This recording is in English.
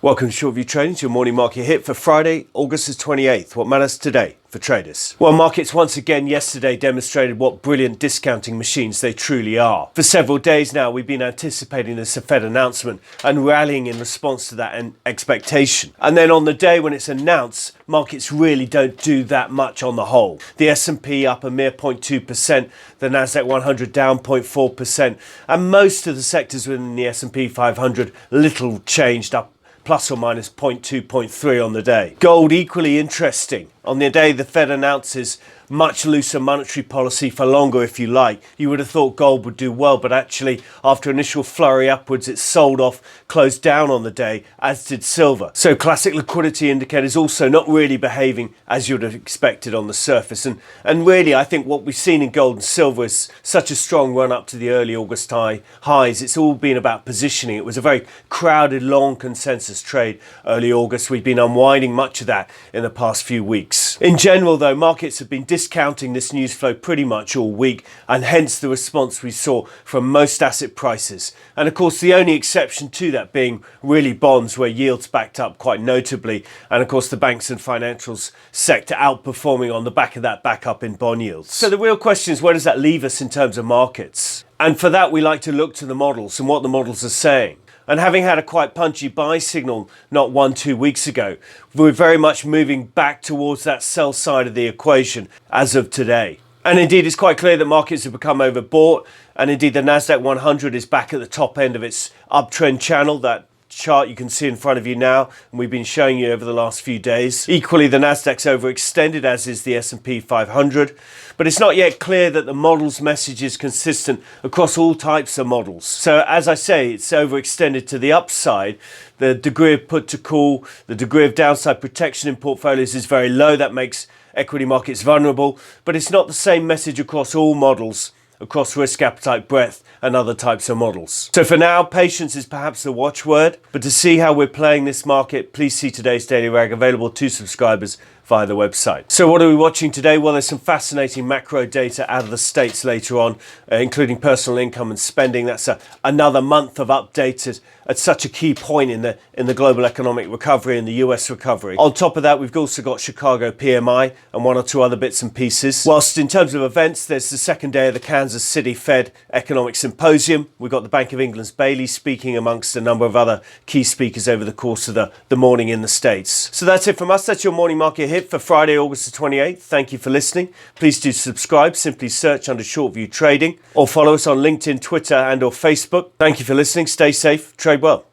Welcome to ShortView Trading, to your morning market hit for Friday, August the 28th. What matters today for traders? Well, markets once again yesterday demonstrated what brilliant discounting machines they truly are. For several days now, we've been anticipating this Fed announcement and rallying in response to that expectation. And then on the day when it's announced, markets really don't do that much on the whole. The S&P up a mere 0.2%, the Nasdaq 100 down 0.4%, and most of the sectors within the S&P 500 little changed, up plus or minus 0.2, 0.3 on the day. Gold equally interesting. On the day the Fed announces much looser monetary policy for longer, if you like, you would have thought gold would do well, but actually after initial flurry upwards it sold off, closed down on the day, as did silver. So classic liquidity indicators also not really behaving as you'd have expected on the surface. And really I think what we've seen in gold and silver is such a strong run up to the early August highs. It's all been about positioning. It was a very crowded long consensus trade early August. We've been unwinding much of that in the past few weeks. In general though, markets have been discounting this news flow pretty much all week, and hence the response we saw from most asset prices. And of course the only exception to that being really bonds, where yields backed up quite notably, and of course the banks and financials sector outperforming on the back of that backup in bond yields. So the real question is, where does that leave us in terms of markets? And for that we like to look to the models and what the models are saying. And having had a quite punchy buy signal not 1-2 weeks ago, we're very much moving back towards that sell side of the equation as of today. And indeed it's quite clear that markets have become overbought, and indeed the Nasdaq 100 is back at the top end of its uptrend channel. That chart you can see in front of you now, and we've been showing you over the last few days. Equally, the Nasdaq's overextended, as is the S&P 500, but it's not yet clear that the model's message is consistent across all types of models. So as I say, it's overextended to the upside. The degree of put to call, the degree of downside protection in portfolios is very low. That makes equity markets vulnerable, but it's not the same message across all models, across risk appetite, breadth, and other types of models. So for now, patience is perhaps the watchword, but to see how we're playing this market, please see today's Daily Rag, available to subscribers via the website. So what are we watching today? Well, there's some fascinating macro data out of the States later on, including personal income and spending. That's another month of updates at such a key point in the global economic recovery and the US recovery. On top of that, we've also got Chicago PMI and one or two other bits and pieces. Whilst in terms of events, there's the second day of the Kansas City Fed Economic Symposium. We've got the Bank of England's Bailey speaking, amongst a number of other key speakers over the course of the morning in the States. So that's it from us. That's your morning market hit for Friday, August the 28th. Thank you for listening. Please do subscribe. Simply search under ShortView Trading, or follow us on LinkedIn, Twitter, and or Facebook. Thank you for listening. Stay safe. Trade well.